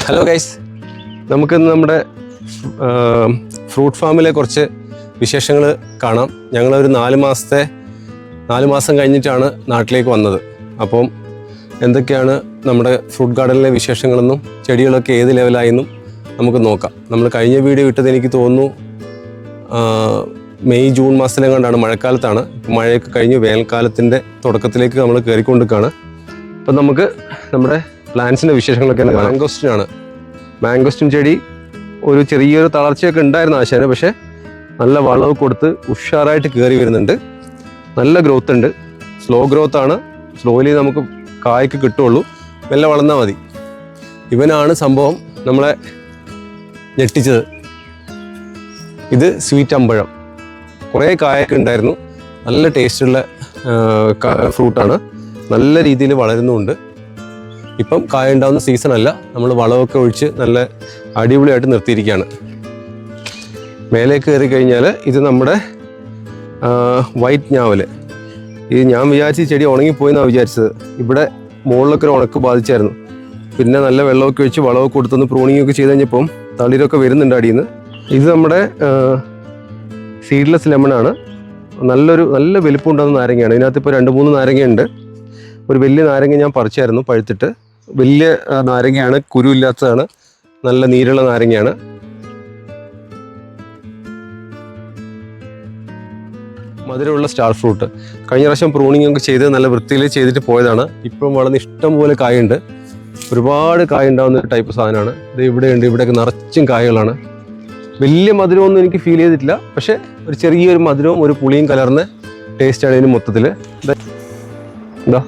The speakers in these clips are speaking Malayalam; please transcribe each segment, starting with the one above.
ഹലോ ഗൈസ്, നമുക്കിന്ന് നമ്മുടെ ഫ്രൂട്ട് ഫാമിലെ കുറച്ച് വിശേഷങ്ങൾ കാണാം. ഞങ്ങളൊരു 4 മാസം കഴിഞ്ഞിട്ടാണ് നാട്ടിലേക്ക് വന്നത്. അപ്പം എന്തൊക്കെയാണ് നമ്മുടെ ഫ്രൂട്ട് ഗാർഡനിലെ വിശേഷങ്ങളെന്നും ചെടികളൊക്കെ ഏത് ലെവലായെന്നും നമുക്ക് നോക്കാം. നമ്മൾ കഴിഞ്ഞ വീഡിയോ ഇട്ടത് എനിക്ക് തോന്നുന്നു മെയ് ജൂൺ മാസത്തിലെ കണ്ടാണ്, മഴക്കാലത്താണ്. മഴയൊക്കെ കഴിഞ്ഞ് വേനൽക്കാലത്തിൻ്റെ തുടക്കത്തിലേക്ക് നമ്മൾ കയറിക്കൊണ്ടിരിക്കുകയാണ്. അപ്പം നമുക്ക് നമ്മുടെ പ്ലാന്റ്സിൻ്റെ വിശേഷങ്ങളൊക്കെ മാംഗോസ്റ്റിനാണ്. മാംഗോസ്റ്റിൻ ചെടി ഒരു ചെറിയൊരു തളർച്ചയൊക്കെ ഉണ്ടായിരുന്നു ആശാന്, പക്ഷേ നല്ല വളവ് കൊടുത്ത് ഉഷാറായിട്ട് കയറി വരുന്നുണ്ട്. നല്ല ഗ്രോത്ത് ഉണ്ട്. സ്ലോ ഗ്രോത്ത് ആണ്. സ്ലോലി നമുക്ക് കായ്ക്ക് കിട്ടുള്ളൂ. മെല്ലെ വളർന്നാൽ മതി. ഇവനാണ് സംഭവം നമ്മളെ ഞെട്ടിച്ചത്. ഇത് സ്വീറ്റ് അമ്പഴം. കുറേ കായൊക്കെ ഉണ്ടായിരുന്നു. നല്ല ടേസ്റ്റുള്ള ഫ്രൂട്ടാണ്. നല്ല രീതിയിൽ വളരുന്നുമുണ്ട്. ഇപ്പം കായ ഉണ്ടാവുന്ന സീസണല്ല. നമ്മൾ വളമൊക്കെ ഒഴിച്ച് നല്ല അടിപൊളിയായിട്ട് നിർത്തിയിരിക്കുകയാണ്. മേലേക്ക് കയറി കഴിഞ്ഞാൽ ഇത് നമ്മുടെ വൈറ്റ് ഞാവൽ. ഇത് ഞാൻ വിചാരിച്ച ചെടി ഉണങ്ങിപ്പോയെന്നാണ് വിചാരിച്ചത്. ഇവിടെ മുകളിലൊക്കെ ഒരു ഉണക്ക് ബാധിച്ചായിരുന്നു. പിന്നെ നല്ല വെള്ളമൊക്കെ ഒഴിച്ച് വളമൊക്കെ കൊടുത്തൊന്ന് പ്രൂണിങ് ഒക്കെ ചെയ്ത് കഴിഞ്ഞപ്പം തളിരൊക്കെ വരുന്നുണ്ട് അടിയിൽ നിന്ന്. ഇത് നമ്മുടെ സീഡ്ലെസ് ലെമണാണ്. നല്ല വലിപ്പം ഉണ്ടാകുന്ന നാരങ്ങയാണ്. ഇതിനകത്ത് ഇപ്പോൾ 2-3 നാരങ്ങയുണ്ട്. ഒരു വലിയ നാരങ്ങ ഞാൻ പറിച്ചായിരുന്നു പഴുത്തിട്ട്. വലിയ നാരങ്ങയാണ്, കുരു ഇല്ലാത്തതാണ്, നല്ല നീരുള്ള നാരങ്ങയാണ്. മധുരമുള്ള സ്റ്റാർ ഫ്രൂട്ട്. കഴിഞ്ഞ പ്രാവശ്യം പ്രൂണിങ് ഒക്കെ ചെയ്ത് നല്ല വൃത്തിയിൽ ചെയ്തിട്ട് പോയതാണ്. ഇപ്പം വളർന്ന് ഇഷ്ടം പോലെ കായുണ്ട്. ഒരുപാട് കായ ഉണ്ടാകുന്ന ഒരു ടൈപ്പ് സാധനമാണ് ഇത്. ഇവിടെയുണ്ട്. ഇവിടെയൊക്കെ നിറച്ചും കായകളാണ്. വലിയ മധുരമൊന്നും എനിക്ക് ഫീൽ ചെയ്തിട്ടില്ല, പക്ഷേ ഒരു ചെറിയൊരു മധുരവും ഒരു പുളിയും കലർന്ന ടേസ്റ്റാണ് ഇതിന് മൊത്തത്തിൽ. എന്താ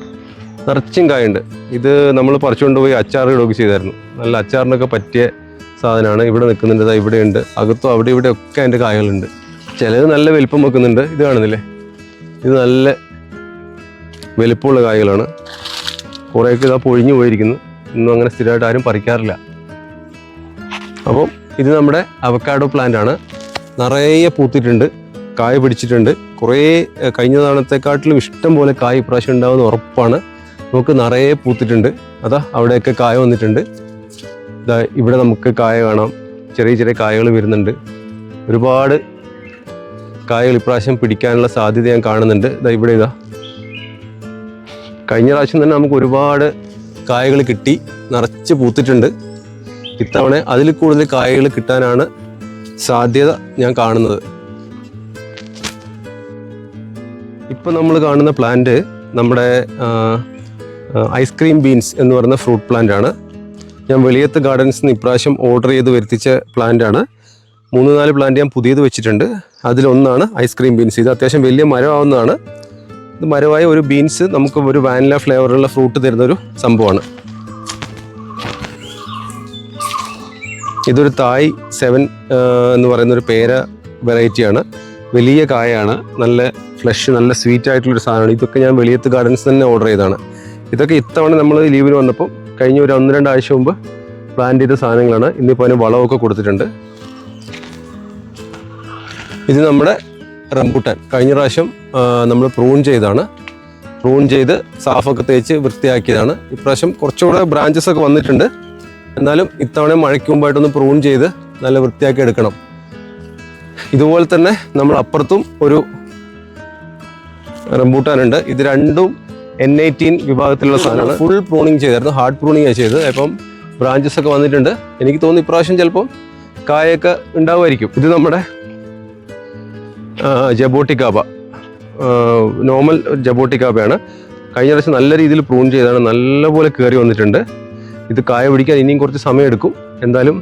നിറച്ചും കായുണ്ട്. ഇത് നമ്മൾ പറിച്ചുകൊണ്ട് പോയി അച്ചാർ ഇടുകയൊക്കെ ചെയ്തായിരുന്നു. നല്ല അച്ചാറിനൊക്കെ പറ്റിയ സാധനമാണ്. ഇവിടെ നിൽക്കുന്നുണ്ട്. ഇവിടെയുണ്ട്. അകത്തും അവിടെ ഇവിടെ ഒക്കെ അതിൻ്റെ കായകളുണ്ട്. ചിലത് നല്ല വലിപ്പം വെക്കുന്നുണ്ട്. ഇത് കാണുന്നില്ലേ, ഇത് നല്ല വലിപ്പമുള്ള കായകളാണ്. കുറേയൊക്കെ ഇതാ പൊഴിഞ്ഞു പോയിരിക്കുന്നു. ഇന്നും അങ്ങനെ സ്ഥിരമായിട്ട് ആരും പറിക്കാറില്ല. അപ്പം ഇത് നമ്മുടെ അവക്കാഡോ പ്ലാന്റ് ആണ്. നിറയെ പൂത്തിട്ടുണ്ട്, കായ പിടിച്ചിട്ടുണ്ട്. കുറേ കഴിഞ്ഞ തവണത്തെക്കാട്ടിലും ഇഷ്ടം പോലെ കായ് ഇപ്രാവശ്യം ഉണ്ടാവുമെന്ന് ഉറപ്പാണ്. നമുക്ക് നിറയെ പൂത്തിട്ടുണ്ട്. അതാ അവിടെയൊക്കെ കായ വന്നിട്ടുണ്ട്. ഇതാ ഇവിടെ നമുക്ക് കായ കാണാം. ചെറിയ ചെറിയ കായകൾ വരുന്നുണ്ട്. ഒരുപാട് കായകൾ ഇപ്രാവശ്യം പിടിക്കാനുള്ള സാധ്യത ഞാൻ കാണുന്നുണ്ട്. ഇതാ ഇവിടെ കഴിഞ്ഞ പ്രാവശ്യം തന്നെ നമുക്ക് ഒരുപാട് കായകൾ കിട്ടി, നിറച്ച് പൂത്തിട്ടുണ്ട്. ഇത്തവണ അതിൽ കൂടുതൽ കായകൾ കിട്ടാനാണ് സാധ്യത ഞാൻ കാണുന്നത്. ഇപ്പം നമ്മൾ കാണുന്ന പ്ലാന്റ് നമ്മുടെ ഐസ്ക്രീം ബീൻസ് എന്ന് പറയുന്ന ഫ്രൂട്ട് പ്ലാന്റ് ആണ്. ഞാൻ വെളിയത്ത് ഗാർഡൻസിൽ നിന്ന് ഇപ്രാവശ്യം ഓർഡർ ചെയ്ത് വരുത്തിച്ച പ്ലാന്റ് ആണ്. 3-4 പ്ലാന്റ് ഞാൻ പുതിയത് വെച്ചിട്ടുണ്ട്. അതിലൊന്നാണ് ഐസ്ക്രീം ബീൻസ്. ഇത് അത്യാവശ്യം വലിയ മരമാവുന്നതാണ്. ഇത് മരമായ ഒരു ബീൻസ് നമുക്ക് ഒരു വാനില ഫ്ലേവറുള്ള ഫ്രൂട്ട് തരുന്നൊരു സംഭവമാണ്. ഇതൊരു തായ് 7 എന്ന് പറയുന്നൊരു പേര വെറൈറ്റിയാണ്. വലിയ കായാണ്, നല്ല ഫ്ലഷ്, നല്ല സ്വീറ്റ് ആയിട്ടുള്ളൊരു സാധനമാണ്. ഇതൊക്കെ ഞാൻ വെളിയത്ത് ഗാർഡൻസ് തന്നെ ഓർഡർ ചെയ്തതാണ്. ഇതൊക്കെ ഇത്തവണ നമ്മൾ ലീവിന് വന്നപ്പോൾ കഴിഞ്ഞ ഒരു 1-2 ആഴ്ച മുമ്പ് പ്ലാന്റ് ചെയ്ത സാധനങ്ങളാണ്. ഇന്നിപ്പോൾ അതിന് വളമൊക്കെ കൊടുത്തിട്ടുണ്ട്. ഇത് നമ്മുടെ റംബൂട്ടാൻ. കഴിഞ്ഞ പ്രാവശ്യം നമ്മൾ പ്രൂൺ ചെയ്താണ്. പ്രൂൺ ചെയ്ത് സാഫൊക്കെ തേച്ച് വൃത്തിയാക്കിയതാണ്. ഇപ്രാവശ്യം കുറച്ചുകൂടെ ബ്രാഞ്ചസ് ഒക്കെ വന്നിട്ടുണ്ട്. എന്നാലും ഇത്തവണ മഴയ്ക്ക് മുമ്പായിട്ടൊന്ന് പ്രൂൺ ചെയ്ത് നല്ല വൃത്തിയാക്കി എടുക്കണം. ഇതുപോലെ തന്നെ നമ്മൾ അപ്പുറത്തും ഒരു റംബൂട്ടാനുണ്ട്. ഇത് രണ്ടും N18 വിഭാഗത്തിലുള്ള സാധനമാണ്. ഫുൾ പ്രൂണിങ് ചെയ്തായിരുന്നു. ഹാർഡ് പ്രൂണിങ് ചെയ്തത്. അപ്പം ബ്രാഞ്ചസ് ഒക്കെ വന്നിട്ടുണ്ട്. എനിക്ക് തോന്നുന്നു ഇപ്രാവശ്യം ചിലപ്പം കായൊക്കെ ഉണ്ടാവുമായിരിക്കും. ഇത് നമ്മുടെ ജബോട്ടിക്കാബ, നോർമൽ ജബോട്ടിക്കാബയാണ്. കഴിഞ്ഞ പ്രാവശ്യം നല്ല രീതിയിൽ പ്രൂൺ ചെയ്താണ്. നല്ലപോലെ കയറി വന്നിട്ടുണ്ട്. ഇത് കായ പിടിക്കാൻ ഇനിയും കുറച്ച് സമയം എടുക്കും. എന്തായാലും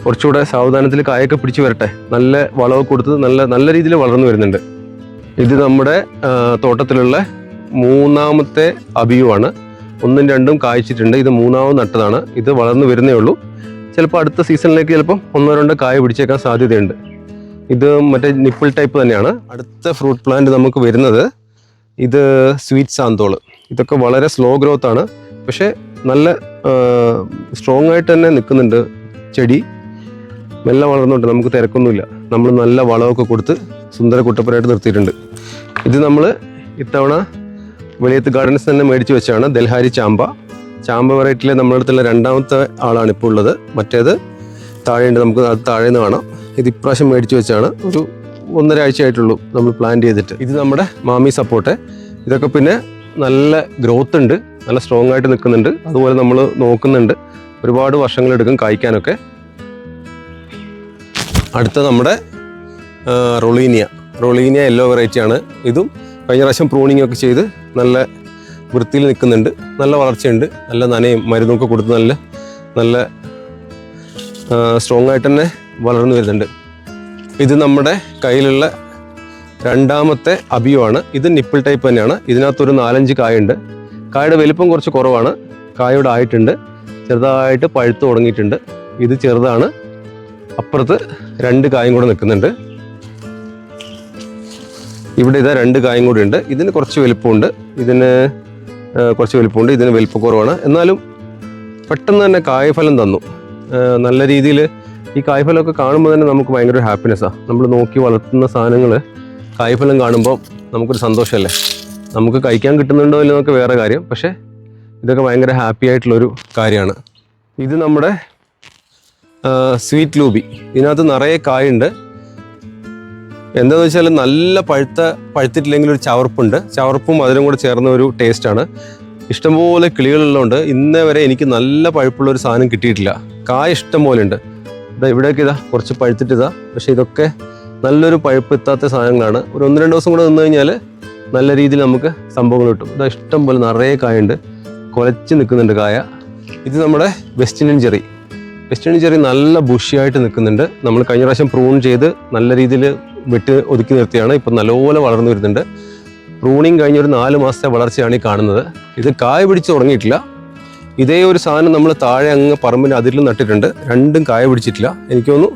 കുറച്ചുകൂടെ സാവധാനത്തിൽ കായൊക്കെ പിടിച്ച് വരട്ടെ. നല്ല വളമൊക്കെ കൊടുത്ത് നല്ല രീതിയിൽ വളർന്നു വരുന്നുണ്ട്. ഇത് നമ്മുടെ തോട്ടത്തിലുള്ള 3ാമത്തെ അബിയുവാണ്. 1-2 കായ്ച്ചിട്ടുണ്ട്. ഇത് 3ാമത് നട്ടതാണ്. ഇത് വളർന്നു വരുന്നേ ഉള്ളൂ. ചിലപ്പോൾ അടുത്ത സീസണിലേക്ക് ചിലപ്പം 1-2 കായ പിടിച്ചേക്കാൻ സാധ്യതയുണ്ട്. ഇത് മറ്റേ നിപ്പിൾ ടൈപ്പ് തന്നെയാണ്. അടുത്ത ഫ്രൂട്ട് പ്ലാന്റ് നമുക്ക് വരുന്നത് ഇത് സ്വീറ്റ് സാന്തോള്. ഇതൊക്കെ വളരെ സ്ലോ ഗ്രോത്ത് ആണ്, പക്ഷേ നല്ല സ്ട്രോങ് ആയിട്ട് തന്നെ നിൽക്കുന്നുണ്ട് ചെടി. മെല്ലെ വളർന്നുണ്ട്. നമുക്ക് തിരക്കൊന്നുമില്ല. നമ്മൾ നല്ല വളമൊക്കെ കൊടുത്ത് സുന്ദര കുട്ടപ്പനായിട്ട് നിർത്തിയിട്ടുണ്ട്. ഇത് നമ്മൾ ഇത്തവണ വെളിയത്ത് ഗാർഡൻസ് തന്നെ മേടിച്ച് വെച്ചാണ്. ദൽഹാരി ചാമ്പ. ചാമ്പ വെറൈറ്റിയിലെ നമ്മുടെ അടുത്തുള്ള രണ്ടാമത്തെ ആളാണ് ഇപ്പോൾ ഉള്ളത്. മറ്റേത് താഴെയുണ്ട്, നമുക്ക് അത് താഴേന്ന് കാണാം. ഇത് ഇപ്രാവശ്യം മേടിച്ച് വെച്ചാണ്, ഒരു 1.5 ആഴ്ച ആയിട്ടുള്ളൂ നമ്മൾ പ്ലാന്റ് ചെയ്തിട്ട്. ഇത് നമ്മുടെ മാമി സപ്പോർട്ട്. ഇതൊക്കെ പിന്നെ നല്ല ഗ്രോത്ത് ഉണ്ട്, നല്ല സ്ട്രോങ് ആയിട്ട് നിൽക്കുന്നുണ്ട്. അതുപോലെ നമ്മൾ നോക്കുന്നുണ്ട്, ഒരുപാട് വർഷങ്ങളെടുക്കും കായ്ക്കാനൊക്കെ. അടുത്ത നമ്മുടെ റൊളീനിയ യെല്ലോ വെറൈറ്റിയാണ്. ഇതും കഴിഞ്ഞ പ്രാവശ്യം പ്രൂണിങ് ഒക്കെ ചെയ്ത് നല്ല വൃത്തിയിൽ നിൽക്കുന്നുണ്ട്, നല്ല വളർച്ചയുണ്ട്, നല്ല നനയും മരുന്നൊക്കെ കൊടുത്ത് നല്ല സ്ട്രോങ് ആയിട്ട് തന്നെ വളർന്നു വരുന്നുണ്ട്. ഇത് നമ്മുടെ കയ്യിലുള്ള രണ്ടാമത്തെ അബിയുമാണ്. ഇത് നിപ്പിൾ ടൈപ്പ് തന്നെയാണ്. ഇതിനകത്തൊരു 4-5 കായുണ്ട്. കായുടെ വലിപ്പം കുറച്ച് കുറവാണ്, കായോടെ ആയിട്ടുണ്ട്, ചെറുതായിട്ട് പഴുത്ത് തുടങ്ങിയിട്ടുണ്ട്. ഇത് ചെറുതാണ്. അപ്പുറത്ത് 2 കായും കൂടെ നിൽക്കുന്നുണ്ട്. ഇവിടെ ഇതാ 2 കായും കൂടി ഉണ്ട്. ഇതിന് കുറച്ച് വലിപ്പമുണ്ട്, ഇതിന് വലിപ്പം കുറവാണ്. എന്നാലും പെട്ടെന്ന് തന്നെ കായ്ഫലം തന്നു. നല്ല രീതിയിൽ ഈ കായ്ഫലമൊക്കെ കാണുമ്പോൾ തന്നെ നമുക്ക് ഭയങ്കര ഹാപ്പിനെസ്സാണ്. നമ്മൾ നോക്കി വളർത്തുന്ന സാധനങ്ങൾ കായ്ഫലം കാണുമ്പോൾ നമുക്കൊരു സന്തോഷമല്ലേ. നമുക്ക് കഴിക്കാൻ കിട്ടുന്നുണ്ടോ ഇല്ലെന്നൊക്കെ നമുക്ക് വേറെ കാര്യം, പക്ഷേ ഇതൊക്കെ ഭയങ്കര ഹാപ്പി ആയിട്ടുള്ളൊരു കാര്യമാണ്. ഇത് നമ്മുടെ സ്വീറ്റ് ലൂബി. ഇതിനകത്ത് നിറയെ കായുണ്ട്. എന്താണെന്ന് വെച്ചാൽ നല്ല പഴുത്തിട്ടില്ലെങ്കിൽ ഒരു ചവർപ്പുണ്ട്. ചവർപ്പും അതിനും കൂടെ ചേർന്ന ഒരു ടേസ്റ്റാണ്. ഇഷ്ടംപോലെ കിളികളുള്ളതുകൊണ്ട് ഇന്നേ വരെ എനിക്ക് നല്ല പഴുപ്പുള്ള ഒരു സാധനം കിട്ടിയിട്ടില്ല. കായ ഇഷ്ടം പോലെ ഉണ്ട്. ഇവിടെയൊക്കെ കുറച്ച് പഴുത്തിട്ടിതാ, പക്ഷേ ഇതൊക്കെ നല്ലൊരു പഴുപ്പ് എത്താത്ത സാധനങ്ങളാണ്. ഒരു 1-2 ദിവസം കൂടെ നിന്ന് കഴിഞ്ഞാൽ നല്ല രീതിയിൽ നമുക്ക് സംഭവങ്ങൾ കിട്ടും. ഇതാ ഇഷ്ടം പോലെ നിറയെ കായുണ്ട്, കുലച്ച് നിൽക്കുന്നുണ്ട് കായ. ഇത് നമ്മുടെ വെസ്റ്റ് ഇന്ത്യൻ ചെറി നല്ല ബുഷിയായിട്ട് നിൽക്കുന്നുണ്ട്. നമ്മൾ കഴിഞ്ഞ പ്രാവശ്യം പ്രൂൺ ചെയ്ത് നല്ല രീതിയിൽ വെട്ടി ഒതുക്കി നിർത്തിയാണ്. ഇപ്പം നല്ലപോലെ വളർന്നു വരുന്നുണ്ട്. പ്രൂണിങ് കഴിഞ്ഞൊരു 4 മാസത്തെ വളർച്ചയാണ് ഈ കാണുന്നത്. ഇത് കായ പിടിച്ച് തുടങ്ങിയിട്ടില്ല. ഇതേ ഒരു സാധനം നമ്മൾ താഴെ അങ്ങ് പറമ്പിന് അതിരിൽ നട്ടിട്ടുണ്ട്. രണ്ടും കായ പിടിച്ചിട്ടില്ല. എനിക്ക് തോന്നുന്നു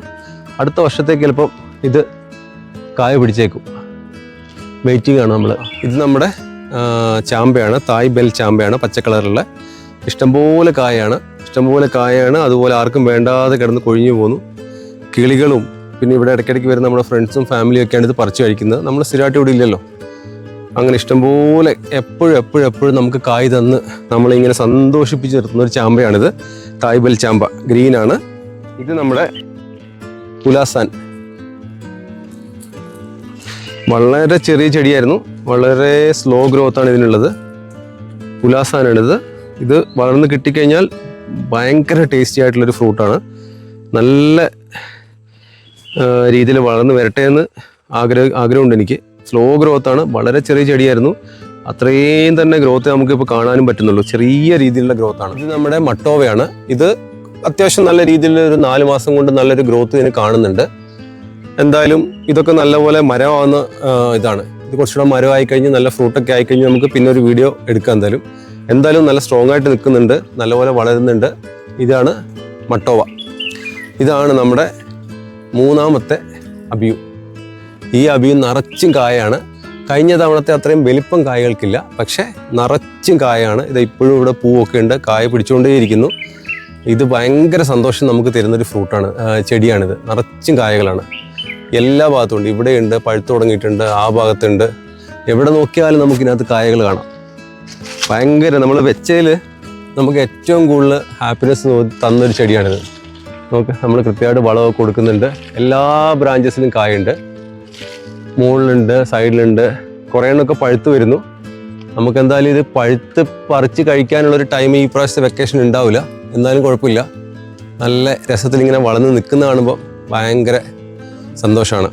അടുത്ത വർഷത്തേക്ക് ചിലപ്പം ഇത് കായ പിടിച്ചേക്കും. വെയിറ്റിംഗ് ആണ് നമ്മൾ. ഇത് നമ്മുടെ ചാമ്പയാണ്, തായ് ബെൽ ചാമ്പയാണ്, പച്ച കളറുള്ള. ഇഷ്ടംപോലെ കായാണ്. അതുപോലെ ആർക്കും വേണ്ടാതെ കിടന്ന് കൊഴിഞ്ഞു പോകുന്നു. കിളികളും പിന്നെ ഇവിടെ ഇടയ്ക്കിടയ്ക്ക് വരുന്ന നമ്മുടെ ഫ്രണ്ട്സും ഫാമിലിയും ഒക്കെയാണ് ഇത് പറിച്ച് കഴിക്കുന്നത്. നമ്മൾ സ്ഥിരമായിട്ട് ഇവിടെ ഇല്ലല്ലോ. അങ്ങനെ ഇഷ്ടംപോലെ എപ്പോഴും നമുക്ക് കായ് തന്ന് നമ്മളിങ്ങനെ സന്തോഷിപ്പിച്ച് നിർത്തുന്ന ഒരു ചാമ്പയാണിത്. തായ് ബെൽ ചാമ്പ, ഗ്രീനാണ്. ഇത് നമ്മുടെ പുലാസാൻ. വളരെ ചെറിയ ചെടിയായിരുന്നു, വളരെ സ്ലോ ഗ്രോത്താണ് ഇതിനുള്ളത്. പുലാസാനാണിത്. ഇത് വളർന്ന് കിട്ടിക്കഴിഞ്ഞാൽ ഭയങ്കര ടേസ്റ്റി ആയിട്ടുള്ളൊരു ഫ്രൂട്ടാണ്. നല്ല രീതിയിൽ വളർന്ന് വരട്ടെ എന്ന് ആഗ്രഹമുണ്ട് എനിക്ക്. സ്ലോ ഗ്രോത്താണ്, വളരെ ചെറിയ ചെടിയായിരുന്നു. അത്രയും തന്നെ ഗ്രോത്ത് നമുക്കിപ്പോൾ കാണാനും പറ്റുന്നുള്ളൂ. ചെറിയ രീതിയിലുള്ള ഗ്രോത്താണ്. ഇത് നമ്മുടെ മട്ടോവയാണ്. ഇത് അത്യാവശ്യം നല്ല രീതിയിൽ ഒരു 4 മാസം കൊണ്ട് നല്ലൊരു ഗ്രോത്ത് ഇതിന് കാണുന്നുണ്ട്. എന്തായാലും ഇതൊക്കെ നല്ലപോലെ മരമാവുന്ന ഇതാണ്. ഇത് കുറച്ചുകൂടെ മരമായി കഴിഞ്ഞ് നല്ല ഫ്രൂട്ടൊക്കെ ആയിക്കഴിഞ്ഞ് നമുക്ക് പിന്നെ ഒരു വീഡിയോ എടുക്കാം. എന്തായാലും നല്ല സ്ട്രോങ് ആയിട്ട് നിൽക്കുന്നുണ്ട്, നല്ലപോലെ വളരുന്നുണ്ട്. ഇതാണ് മട്ടോവ. ഇതാണ് നമ്മുടെ 3ാമത്തെ അബിയു. ഈ അബിയു നിറച്ചും കായാണ്. കഴിഞ്ഞ തവണത്തെ അത്രയും വലിപ്പം കായകൾക്കില്ല, പക്ഷേ നിറച്ചും കായാണ്. ഇത് ഇപ്പോഴും ഇവിടെ പൂവൊക്കെ ഉണ്ട്, കായ പിടിച്ചുകൊണ്ടേയിരിക്കുന്നു. ഇത് ഭയങ്കര സന്തോഷം നമുക്ക് തരുന്നൊരു ഫ്രൂട്ടാണ്, ചെടിയാണിത്. നിറച്ചും കായകളാണ്, എല്ലാ ഭാഗത്തും ഉണ്ട്. ഇവിടെയുണ്ട്, പഴുത്തു തുടങ്ങിയിട്ടുണ്ട്, ആ ഭാഗത്തുണ്ട്. എവിടെ നോക്കിയാലും നമുക്കിതിനകത്ത് കായകൾ കാണാം. ഭയങ്കര നമ്മൾ വെച്ചതിൽ നമുക്ക് ഏറ്റവും കൂടുതൽ ഹാപ്പിനെസ് തന്നൊരു ചെടിയാണിത്. നമ്മൾ കൃത്യമായിട്ട് വളമൊക്കെ കൊടുക്കുന്നുണ്ട്. എല്ലാ ബ്രാഞ്ചസിലും കായുണ്ട്, മുകളിലുണ്ട്, സൈഡിലുണ്ട്. കുറേ എണ്ണമൊക്കെ പഴുത്ത് വരുന്നു. നമുക്ക് എന്തായാലും ഇത് പഴുത്ത് പറിച്ച് കഴിക്കാനുള്ളൊരു ടൈം ഈ പ്രാവശ്യത്തെ വെക്കേഷൻ ഉണ്ടാവില്ല. എന്നാലും കുഴപ്പമില്ല, നല്ല രസത്തിൽ ഇങ്ങനെ വളർന്ന് നിൽക്കുന്ന കാണുമ്പോൾ ഭയങ്കര സന്തോഷമാണ്.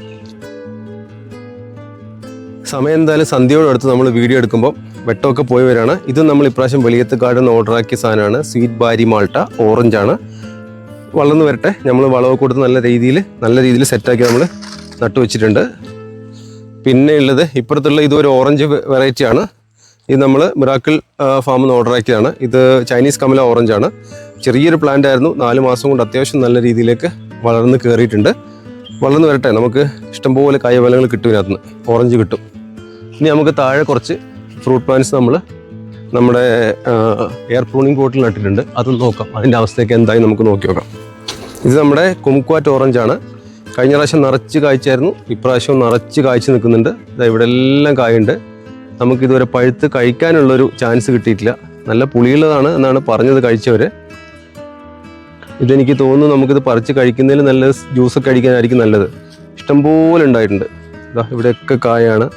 സമയം എന്തായാലും സന്ധ്യയോടടുത്ത് നമ്മൾ വീഡിയോ എടുക്കുമ്പോൾ വെട്ടമൊക്കെ പോയി വരികയാണ്. ഇത് നമ്മൾ ഇപ്രാവശ്യം വെളിയത്ത് ഗാർഡൻ ഓർഡറാക്കിയ സാധനമാണ്. സ്വീറ്റ് ബാരി മാൾട്ട, ഓറഞ്ചാണ്. വളർന്നു വരട്ടെ. നമ്മൾ വളമൊക്കെ കൊടുത്ത് നല്ല രീതിയിൽ സെറ്റാക്കി നമ്മൾ നട്ടുവെച്ചിട്ടുണ്ട്. പിന്നെ ഉള്ളത് ഇപ്പുറത്തുള്ള ഇതൊരു ഓറഞ്ച് വെറൈറ്റിയാണ്. ഇത് നമ്മൾ മിറാക്കിൾ ഫാമിൽ നിന്ന് ഓർഡറാക്കിയതാണ്. ഇത് ചൈനീസ് കമല ഓറഞ്ചാണ്. ചെറിയൊരു പ്ലാന്റ് ആയിരുന്നു, 4 മാസം കൊണ്ട് അത്യാവശ്യം നല്ല രീതിയിലേക്ക് വളർന്ന് കയറിയിട്ടുണ്ട്. വളർന്നു വരട്ടെ. നമുക്ക് ഇഷ്ടംപോലെ കായ്ഫലങ്ങൾ കിട്ടും, ഇതിനകത്തുനിന്ന് ഓറഞ്ച് കിട്ടും. ഇനി നമുക്ക് താഴെ കുറച്ച് ഫ്രൂട്ട് പ്ലാന്റ്സ് നമ്മൾ നമ്മുടെ എയർ പ്രൂണിങ് പോട്ടിൽ നട്ടിട്ടുണ്ട്. അത് നോക്കാം, അതിൻ്റെ അവസ്ഥയൊക്കെ എന്തായി നമുക്ക് നോക്കി നോക്കാം. ഇത് നമ്മുടെ കുംക്വാറ്റ് ഓറഞ്ചാണ്. കഴിഞ്ഞ പ്രാവശ്യം നിറച്ച് കായ്ച്ചായിരുന്നു, ഇപ്രാവശ്യം നിറച്ച് കായ്ച്ച് നിൽക്കുന്നുണ്ട്. ഇവിടെ എല്ലാം കായുണ്ട്. നമുക്കിതുവരെ പഴുത്ത് കഴിക്കാനുള്ളൊരു ചാൻസ് കിട്ടിയിട്ടില്ല. നല്ല പുളിയുള്ളതാണ് എന്നാണ് പറഞ്ഞത് കഴിച്ചവർ. ഇതെനിക്ക് തോന്നുന്നു നമുക്കിത് പറിച്ച് കഴിക്കുന്നതിൽ നല്ല ജ്യൂസൊക്കെ കഴിക്കാനായിരിക്കും നല്ലത്. ഇഷ്ടംപോലെ ഉണ്ടായിട്ടുണ്ട്. ഇതാ ഇവിടെയൊക്കെ കായാണ്,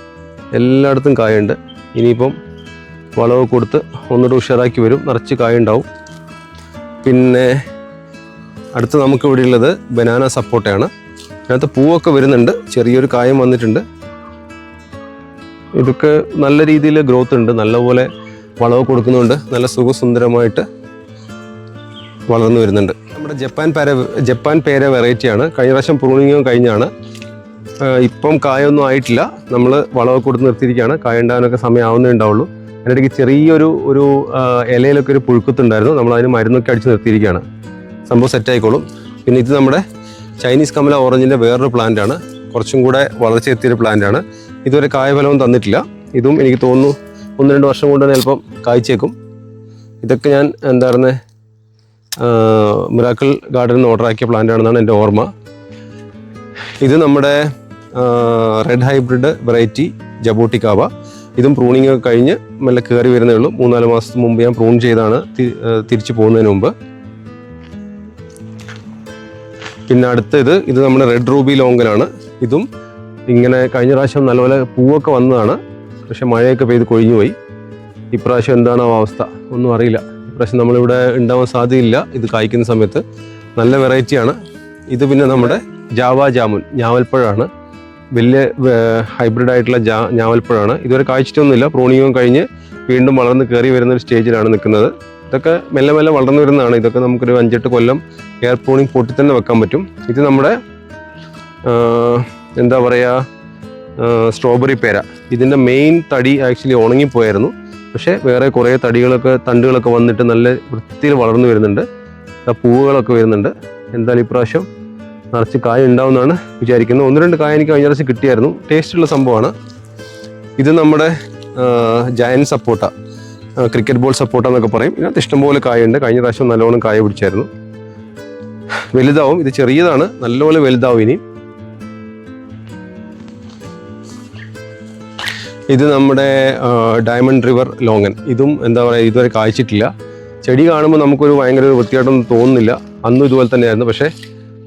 എല്ലായിടത്തും കായുണ്ട്. ഇനിയിപ്പം വളമൊക്കെ കൊടുത്ത് ഒന്നുകൂടെ ഉഷാറാക്കി വരും, നിറച്ച് കായ ഉണ്ടാവും. പിന്നെ അടുത്ത് നമുക്ക് ഇവിടെ ഉള്ളത് ബനാന സപ്പോട്ടയാണ്. അതിനകത്ത് പൂവൊക്കെ വരുന്നുണ്ട്, ചെറിയൊരു കായം വന്നിട്ടുണ്ട്. ഇതൊക്കെ നല്ല രീതിയിൽ ഗ്രോത്ത് ഉണ്ട്, നല്ലപോലെ വളമൊക്കെ കൊടുക്കുന്നുണ്ട്, നല്ല സുഖസുന്ദരമായിട്ട് വളർന്നു വരുന്നുണ്ട്. നമ്മുടെ ജപ്പാൻ പേര വെറൈറ്റിയാണ്. കഴിഞ്ഞ പ്രാവശ്യം പ്രൂണിങ്ങും കഴിഞ്ഞാണ്. ഇപ്പം കായൊന്നും ആയിട്ടില്ല, നമ്മൾ വളമൊക്കെ കൊടുത്ത് നിർത്തിയിരിക്കുകയാണ്. കായ ഉണ്ടാകാനൊക്കെ സമയം ആവുന്നേ ഉണ്ടാവുള്ളൂ. അതിനിടയ്ക്ക് ചെറിയൊരു ഇലയിലൊക്കെ ഒരു പുഴുക്കുത്തുണ്ടായിരുന്നു, നമ്മൾ അതിന് മരുന്നൊക്കെ അടിച്ച് നിർത്തിയിരിക്കുകയാണ്. സംഭവം സെറ്റായിക്കോളും. പിന്നെ ഇത് നമ്മുടെ ചൈനീസ് കമല ഓറഞ്ചിൻ്റെ വേറൊരു പ്ലാന്റാണ്, കുറച്ചും കൂടെ വളർച്ച എത്തിയൊരു പ്ലാന്റാണ്. ഇതുവരെ കായഫലവും തന്നിട്ടില്ല. ഇതും എനിക്ക് തോന്നുന്നു 1-2 വർഷം കൊണ്ട് തന്നെ ചിലപ്പം കായ്ച്ചേക്കും. ഇതൊക്കെ ഞാൻ മിറാക്കിൾ ഗാർഡനിൽ നിന്ന് ഓർഡറാക്കിയ പ്ലാന്റാണെന്നാണ് എൻ്റെ ഓർമ്മ. ഇത് നമ്മുടെ റെഡ് ഹൈബ്രിഡ് വെറൈറ്റി ജബോട്ടിക്കാവ. ഇതും പ്രൂണിങ് ഒക്കെ കഴിഞ്ഞ് മെല്ലെ കയറി വരുന്നേ ഉള്ളൂ. 3-4 മാസത്തിന് മുമ്പ് ഞാൻ പ്രൂൺ ചെയ്താണ് തിരിച്ചു പോകുന്നതിന് മുമ്പ്. പിന്നെ ഇത് നമ്മുടെ റെഡ് റൂബി ലോങ്കലാണ്. ഇതും ഇങ്ങനെ കഴിഞ്ഞ പ്രാവശ്യം നല്ലപോലെ പൂവൊക്കെ വന്നതാണ്, പക്ഷെ മഴയൊക്കെ പെയ്ത് കൊഴിഞ്ഞു പോയി. ഇപ്രാവശ്യം എന്താണോ അവസ്ഥ ഒന്നും അറിയില്ല. ഇപ്രാവശ്യം നമ്മളിവിടെ ഉണ്ടാവാൻ സാധ്യതയില്ല ഇത് കായ്ക്കുന്ന സമയത്ത്. നല്ല വെറൈറ്റിയാണ് ഇത്. പിന്നെ നമ്മുടെ ജാവ ജാമുൻ ഞാവൽപ്പഴമാണ്, വലിയ ഹൈബ്രിഡായിട്ടുള്ള ഞാവൽപ്പഴമാണ്. ഇതുവരെ കായ്ച്ചിട്ടൊന്നുമില്ല, പ്രൂണിങ്ങും കഴിഞ്ഞ് വീണ്ടും വളർന്ന് കയറി വരുന്നൊരു സ്റ്റേജിലാണ് നിൽക്കുന്നത്. ഇതൊക്കെ മെല്ലെ മെല്ലെ വളർന്നു വരുന്നതാണ്. ഇതൊക്കെ നമുക്കൊരു 5-8 കൊല്ലം എയർ പ്രൂണിങ് പൊട്ടി തന്നെ വെക്കാൻ പറ്റും. ഇത് നമ്മുടെ സ്ട്രോബെറി പേര. ഇതിൻ്റെ മെയിൻ തടി ആക്ച്വലി ഉണങ്ങിപ്പോയായിരുന്നു, പക്ഷേ വേറെ കുറേ തണ്ടുകളൊക്കെ വന്നിട്ട് നല്ല വൃത്തിയിൽ വളർന്നു വരുന്നുണ്ട്. പൂവുകളൊക്കെ വരുന്നുണ്ട്. എന്തായാലും ഇപ്രാവശ്യം നിറച്ച് കായ ഉണ്ടാവുമെന്നാണ് വിചാരിക്കുന്നത്. 1-2 കായ എനിക്ക് കഴിഞ്ഞ പ്രാവശ്യം കിട്ടിയായിരുന്നു, ടേസ്റ്റുള്ള സംഭവമാണ്. ഇത് നമ്മുടെ ജയൻ സപ്പോട്ട, ക്രിക്കറ്റ് ബോൾ സപ്പോട്ട എന്നൊക്കെ പറയും. ഇതിനകത്ത് ഇഷ്ടംപോലെ കായുണ്ട്. കഴിഞ്ഞ പ്രാവശ്യം നല്ലോണം കായ പിടിച്ചായിരുന്നു. വലുതാവും, ഇത് ചെറിയതാണ്, നല്ലപോലെ വലുതാവും ഇനി. ഇത് നമ്മുടെ ഡയമണ്ട് റിവർ ലോങ്ങൻ. ഇതും ഇതുവരെ കായ്ച്ചിട്ടില്ല. ചെടി കാണുമ്പോൾ നമുക്കൊരു ഭയങ്കര വൃത്തിയായിട്ടൊന്നും തോന്നുന്നില്ല. അന്നും ഇതുപോലെ തന്നെയായിരുന്നു, പക്ഷേ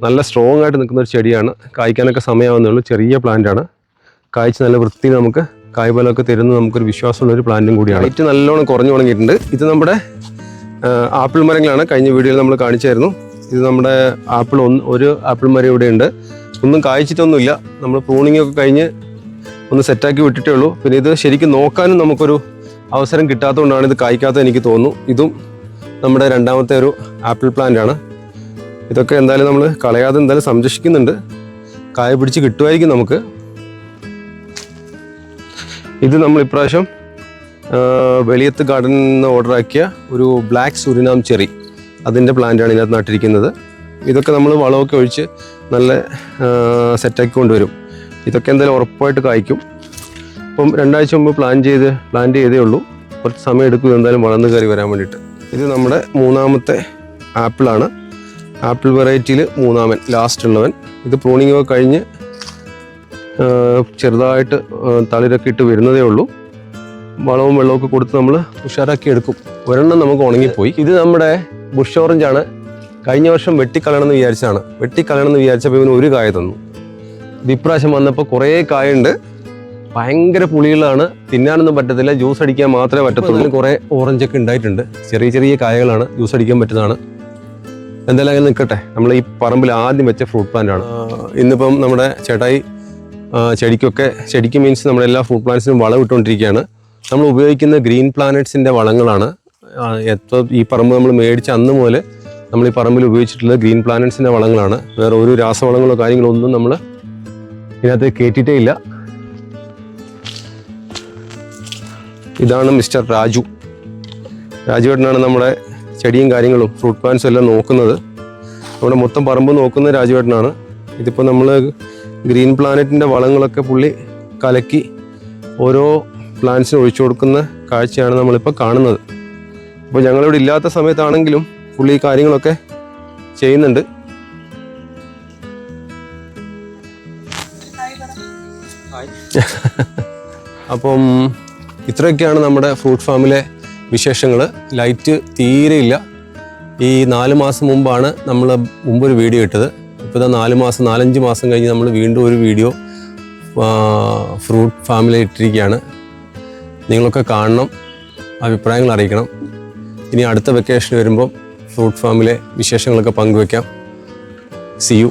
നല്ല സ്ട്രോങ് ആയിട്ട് നിൽക്കുന്ന ഒരു ചെടിയാണ്. കായ്ക്കാനൊക്കെ സമയമാവുന്നേ ഉള്ളൂ. ചെറിയ പ്ലാന്റാണ്, കായ്ച്ച് നല്ല വൃത്തിയിൽ നമുക്ക് കായ്ഫലമൊക്കെ തരുന്നത് നമുക്കൊരു വിശ്വാസമുള്ളൊരു പ്ലാന്റും കൂടിയാണ്. ഹൈറ്റ് നല്ലോണം കുറഞ്ഞു തുടങ്ങിയിട്ടുണ്ട്. ഇത് നമ്മുടെ ആപ്പിൾ മരങ്ങളാണ്, കഴിഞ്ഞ വീഡിയോയിൽ നമ്മൾ കാണിച്ചായിരുന്നു. ഇത് നമ്മുടെ ഒരു ആപ്പിൾ മരം ഇവിടെ ഉണ്ട്. ഒന്നും കായ്ച്ചിട്ടൊന്നുമില്ല, നമ്മൾ പ്രൂണിങ് ഒക്കെ കഴിഞ്ഞ് ഒന്ന് സെറ്റാക്കി വിട്ടിട്ടേ ഉള്ളൂ. പിന്നെ ഇത് ശരിക്കും നോക്കാനും നമുക്കൊരു അവസരം കിട്ടാത്തതുകൊണ്ടാണ് ഇത് കായ്ക്കാത്തത് എനിക്ക് തോന്നുന്നു. ഇതും നമ്മുടെ രണ്ടാമത്തെ ഒരു ആപ്പിൾ പ്ലാന്റ് ആണ്. ഇതൊക്കെ എന്തായാലും നമ്മൾ കളയാതെ എന്തായാലും സംരക്ഷിക്കുന്നുണ്ട്. കായ പിടിച്ച് കിട്ടുമായിരിക്കും നമുക്ക്. ഇത് നമ്മൾ ഇപ്രാവശ്യം വെളിയത്ത് ഗാർഡനിൽ നിന്ന് ഓർഡറാക്കിയ ഒരു ബ്ലാക്ക് സുരിനാം ചെറി, അതിൻ്റെ പ്ലാന്റാണ് ഇതിനകത്ത് നട്ടിരിക്കുന്നത്. ഇതൊക്കെ നമ്മൾ വളമൊക്കെ ഒഴിച്ച് നല്ല സെറ്റാക്കി കൊണ്ടുവരും. ഇതൊക്കെ എന്തായാലും ഉറപ്പായിട്ട് കായ്ക്കും. ഇപ്പം 2 ആഴ്ച മുമ്പ് പ്ലാന്റ് ചെയ്തേ ഉള്ളൂ. കുറച്ച് സമയം എടുക്കും എന്തായാലും വളർന്നു കയറി വരാൻ വേണ്ടിയിട്ട്. ഇത് നമ്മുടെ 3ാമത്തെ ആപ്പിളാണ്. ആപ്പിൾ വെറൈറ്റിയിൽ 3ാമൻ, ലാസ്റ്റ് ഉള്ളവൻ. ഇത് പ്രൂണിങ് ഒക്കെ കഴിഞ്ഞ് ചെറുതായിട്ട് തളിരൊക്കെ ഇട്ട് വരുന്നതേ ഉള്ളൂ. വളവും വെള്ളമൊക്കെ കൊടുത്ത് നമ്മൾ ഉഷാറാക്കി എടുക്കും. ഒരെണ്ണം നമുക്ക് ഉണങ്ങിപ്പോയി. ഇത് നമ്മുടെ ബുഷ് ഓറഞ്ചാണ്. കഴിഞ്ഞ വർഷം വെട്ടിക്കളയണമെന്ന് വിചാരിച്ചപ്പോൾ ഇവന് ഒരു കായ തന്നു. ഇത് ഇപ്രാവശ്യം വന്നപ്പോൾ കുറേ കായുണ്ട്. ഭയങ്കര പുളികളാണ്, തിന്നാനൊന്നും പറ്റത്തില്ല, ജ്യൂസ് അടിക്കാൻ മാത്രമേ പറ്റത്തുള്ളൂ. കുറേ ഓറഞ്ചൊക്കെ ഉണ്ടായിട്ടുണ്ട്. ചെറിയ ചെറിയ കായകളാണ്, ജ്യൂസ് അടിക്കാൻ പറ്റുന്നതാണ്. എന്തായാലും അങ്ങനെ നിൽക്കട്ടെ. നമ്മൾ ഈ പറമ്പിൽ ആദ്യം വെച്ച ഫ്രൂട്ട് പ്ലാന്റാണ്. ഇന്നിപ്പം നമ്മുടെ ചേട്ടായി ചെടിക്ക് മീൻസ് നമ്മുടെ എല്ലാ ഫ്രൂട്ട് പ്ലാന്റ്സിനും വളം ഇട്ടുകൊണ്ടിരിക്കുകയാണ്. നമ്മൾ ഉപയോഗിക്കുന്ന ഗ്രീൻ പ്ലാനറ്റ്സിൻ്റെ വളങ്ങളാണ്. ഈ പറമ്പ് നമ്മൾ മേടിച്ച അന്ന് മുതൽ നമ്മൾ ഈ പറമ്പിൽ ഉപയോഗിച്ചിട്ടുള്ളത് ഗ്രീൻ പ്ലാനറ്റ്സിൻ്റെ വളങ്ങളാണ്. വേറെ ഒരു രാസവളങ്ങളോ കാര്യങ്ങളോ ഒന്നും നമ്മൾ ഇതിനകത്ത് കയറ്റിയിട്ടേ ഇല്ല. ഇതാണ് മിസ്റ്റർ രാജുവേട്ടനാണ് നമ്മുടെ ചെടിയും കാര്യങ്ങളും ഫ്രൂട്ട് പ്ലാന്റ്സും എല്ലാം നോക്കുന്നത്. നമ്മുടെ മൊത്തം പറമ്പ് നോക്കുന്നത് രാജുവേട്ടനാണ്. ഇതിപ്പോൾ നമ്മൾ ഗ്രീൻ പ്ലാനറ്റിൻ്റെ വളങ്ങളൊക്കെ പുള്ളി കലക്കി ഓരോ പ്ലാന്റ്സിനും ഒഴിച്ചു കൊടുക്കുന്ന കാഴ്ചയാണ് നമ്മളിപ്പോൾ കാണുന്നത്. അപ്പോൾ ഞങ്ങളിവിടെ ഇല്ലാത്ത സമയത്താണെങ്കിലും പുള്ളി ഈ കാര്യങ്ങളൊക്കെ ചെയ്യുന്നുണ്ട്. അപ്പം ഇത്രയൊക്കെയാണ് നമ്മുടെ ഫ്രൂട്ട് ഫാമിലെ വിശേഷങ്ങൾ. ലൈറ്റ് തീരെയില്ല. ഈ 4 മാസം മുമ്പാണ് നമ്മൾ മുമ്പൊരു വീഡിയോ ഇട്ടത്. ഇപ്പോൾ ഇതാ 4-5 മാസം കഴിഞ്ഞ് നമ്മൾ വീണ്ടും ഒരു വീഡിയോ ഫ്രൂട്ട് ഫാമിൽ ഇട്ടിരിക്കുകയാണ്. നിങ്ങളൊക്കെ കാണണം, അഭിപ്രായങ്ങൾ അറിയിക്കണം. ഇനി അടുത്ത വെക്കേഷൻ വരുമ്പോൾ ഫ്രൂട്ട് ഫാമിലെ വിശേഷങ്ങളൊക്കെ പങ്കുവയ്ക്കാം. See you.